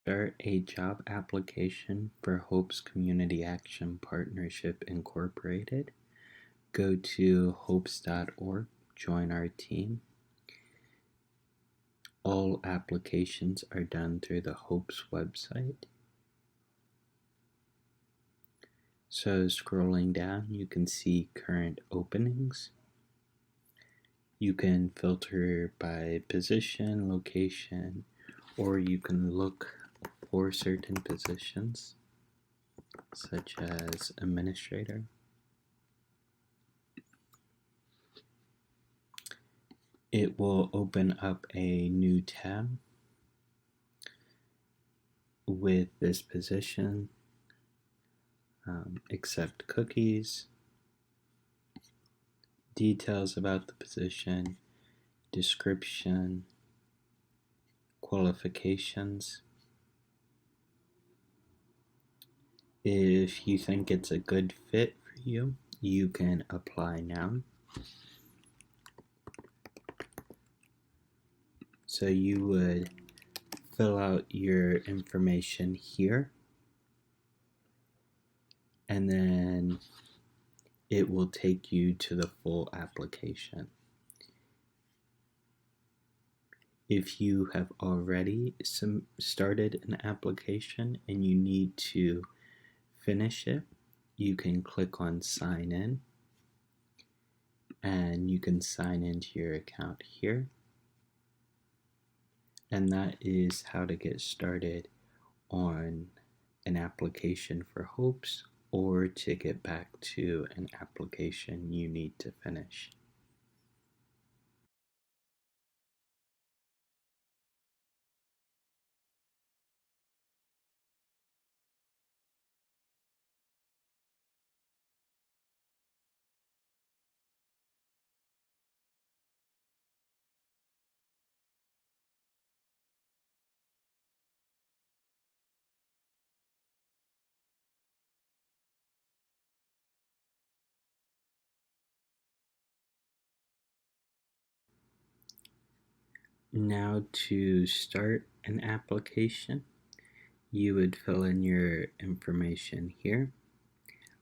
Start a job application for Hope's Community Action Partnership Incorporated. Go to hopes.org, join our team. All applications are done through the Hopes website. So scrolling down, you can see current openings. You can filter by position, location, or you can look for certain positions, such as administrator. It will open up a new tab with this position. Accept cookies, details about the position, description, qualifications. If you think it's a good fit for you, you can apply now. So you would fill out your information here, and then it will take you to the full application. If you have already started an application and you need to finish it, you can click on sign in, and you can sign into your account here. And that is how to get started on an application for Hopes, or to get back to an application you need to finish. Now, to start an application, you would fill in your information here,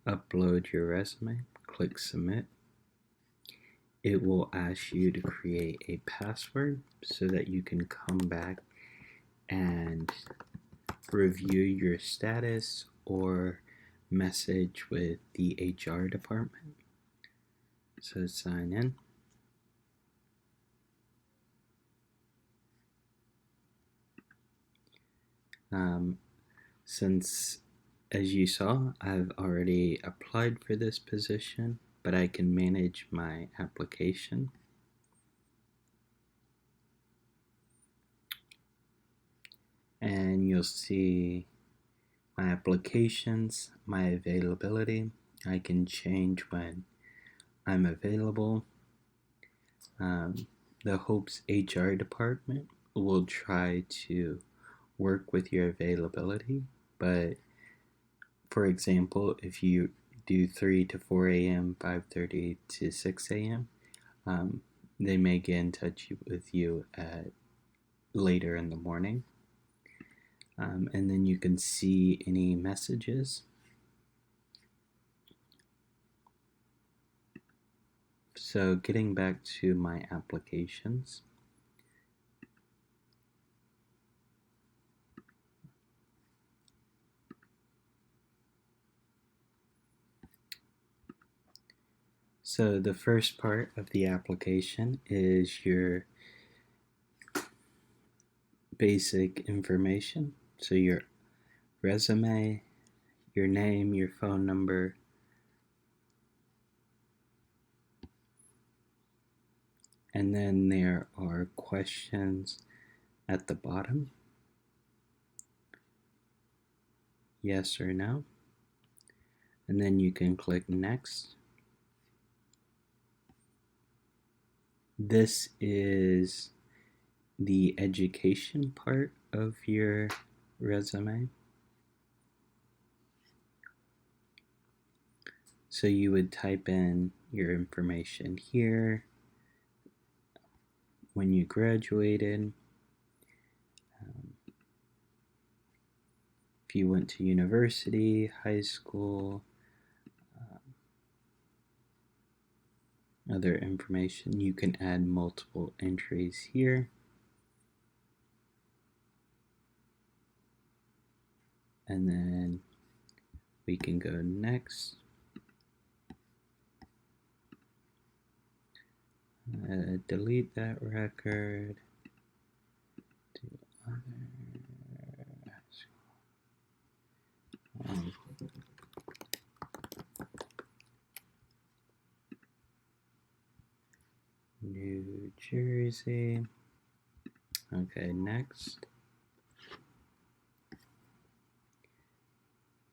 upload your resume, click submit. It will ask you to create a password so that you can come back and review your status or message with the HR department. So sign in. Since, as you saw, I've already applied for this position, but I can manage my application. And you'll see my applications, my availability. I can change when I'm available. The Hopes HR department will try to work with your availability, but for example, if you do 3 to 4 a.m., 5:30 to 6 a.m., they may get in touch with you at later in the morning. And then you can see any messages. So getting back to my applications. So the first part of the application is your basic information. So your resume, your name, your phone number, and then there are questions at the bottom. Yes or no. And then you can click next. This is the education part of your resume. So you would type in your information here, when you graduated, if you went to university, high school, other information. You can add multiple entries here. And then we can go next. Delete that record. Do other. New Jersey. Okay, next.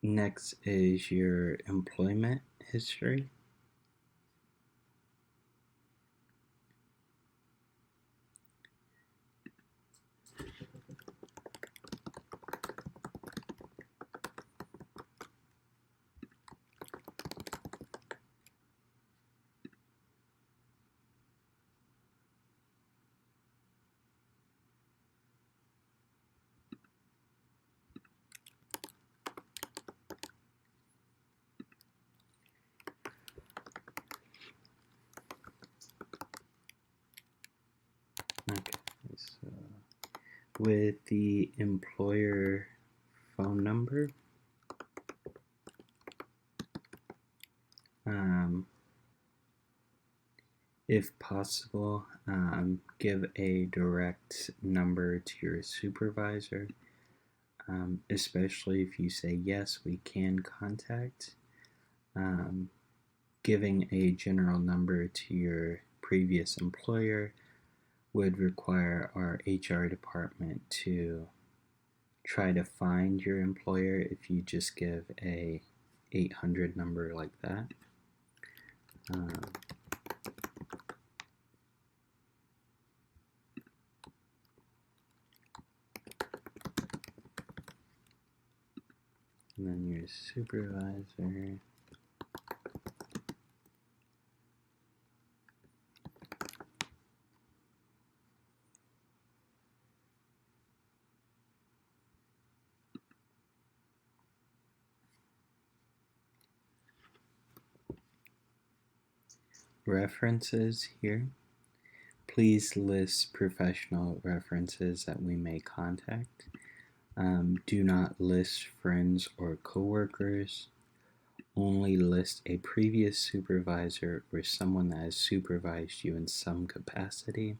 Next is your employment history. Okay, so with the employer phone number, if possible, give a direct number to your supervisor, especially if you say yes, we can contact. Giving a general number to your previous employer would require our HR department to try to find your employer if you just give a 800 number like that. And then your supervisor. References here. Please list professional references that we may contact. Do not list friends or coworkers. Only list a previous supervisor or someone that has supervised you in some capacity.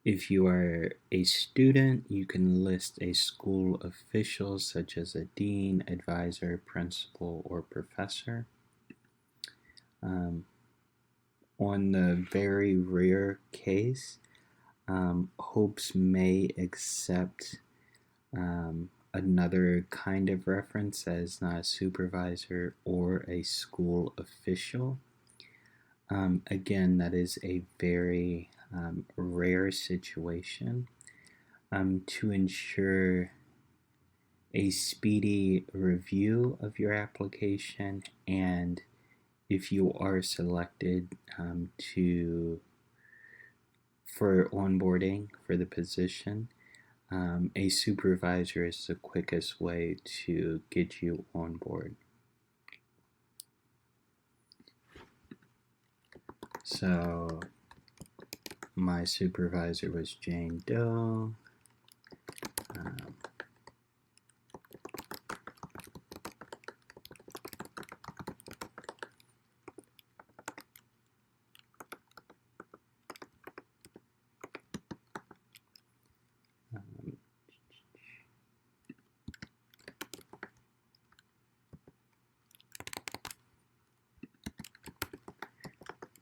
If you are a student, you can list a school official such as a dean, advisor, principal, or professor. On the very rare case, Hopes may accept another kind of reference that is not a supervisor or a school official. Again, that is a very rare situation. To ensure a speedy review of your application, and if you are selected for onboarding for the position, a supervisor is the quickest way to get you on board. So my supervisor was Jane Doe.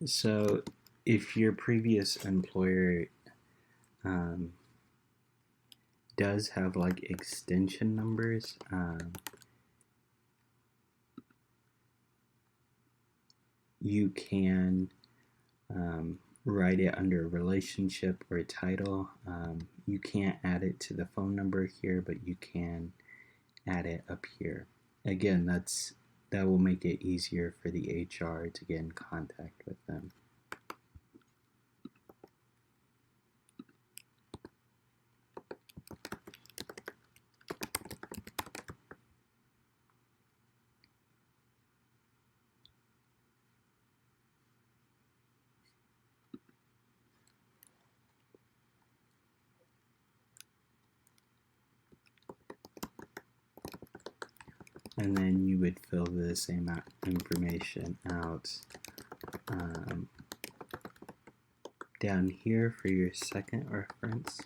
So if your previous employer does have like extension numbers, you can write it under relationship or title. You can't add it to the phone number here, but you can add it up here. Again, that will make it easier for the HR to get in contact with them. And then you would fill the same information out down here for your second reference.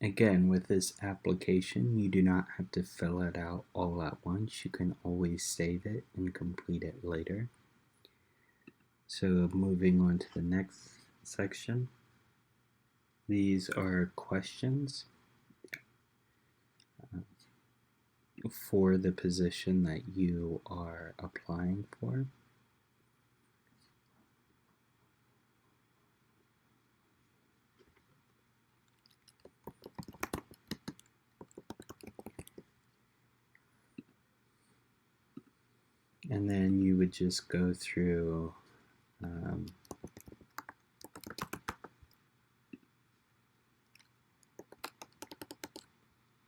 Again, with this application, you do not have to fill it out all at once. You can always save it and complete it later. So moving on to the next section. These are questions for the position that you are applying for. And then you would just go through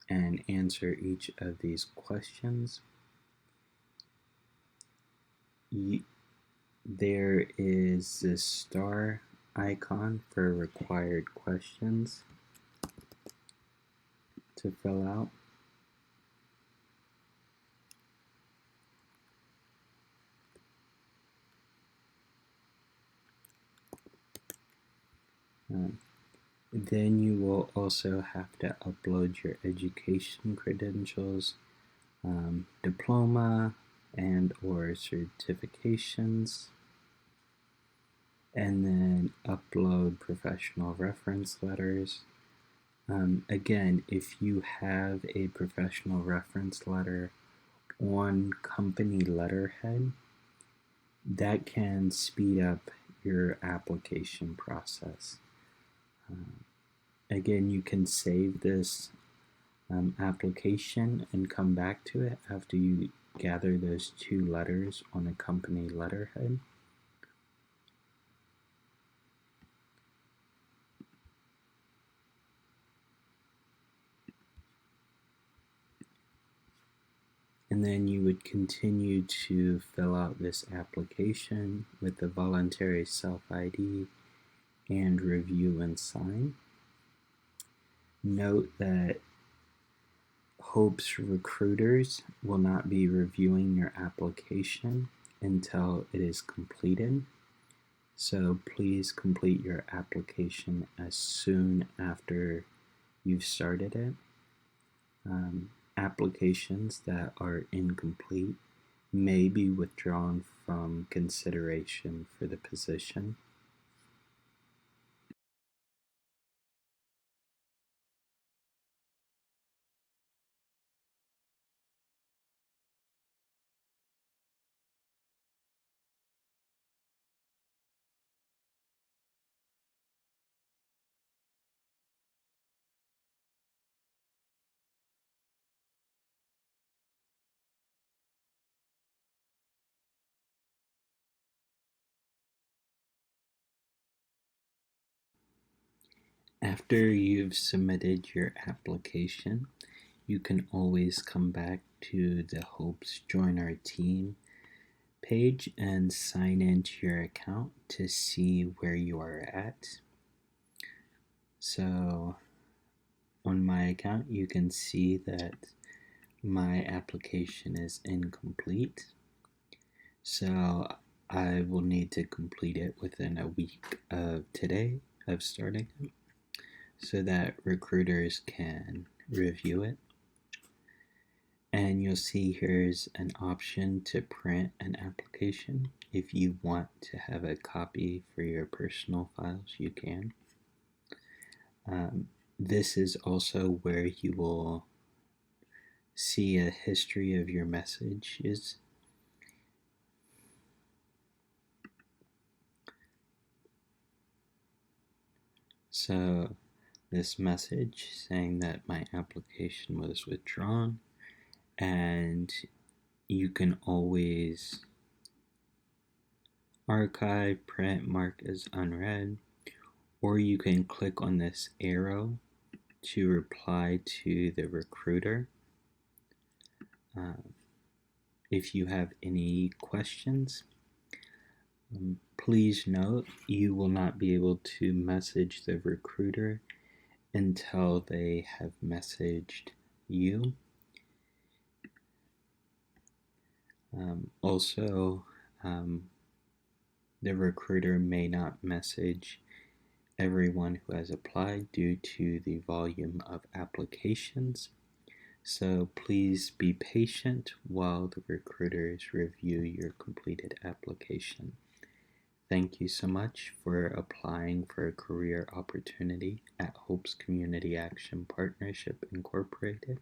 and answer each of these questions. There is this star icon for required questions to fill out. Then you will also have to upload your education credentials, diploma and or certifications, and then upload professional reference letters. Again, if you have a professional reference letter on company letterhead, that can speed up your application process. Again, you can save this application and come back to it after you gather those 2 letters on a company letterhead. And then you would continue to fill out this application with the voluntary self-ID and review and sign. Note that Hope's recruiters will not be reviewing your application until it is completed. So please complete your application as soon after you've started it. Applications that are incomplete may be withdrawn from consideration for the position. After you've submitted your application, you can always come back to the Hopes Join Our Team page and sign into your account to see where you are at. So on my account, you can see that my application is incomplete. So I will need to complete it within a week of today of starting it, so that recruiters can review it. And you'll see here's an option to print an application. If you want to have a copy for your personal files, you can. This is also where you will see a history of your messages. So this message saying that my application was withdrawn, and you can always archive, print, mark as unread, or you can click on this arrow to reply to the recruiter. If you have any questions, please note you will not be able to message the recruiter until they have messaged you. Also, the recruiter may not message everyone who has applied due to the volume of applications. So please be patient while the recruiters review your completed application. Thank you so much for applying for a career opportunity at Hope's Community Action Partnership Incorporated.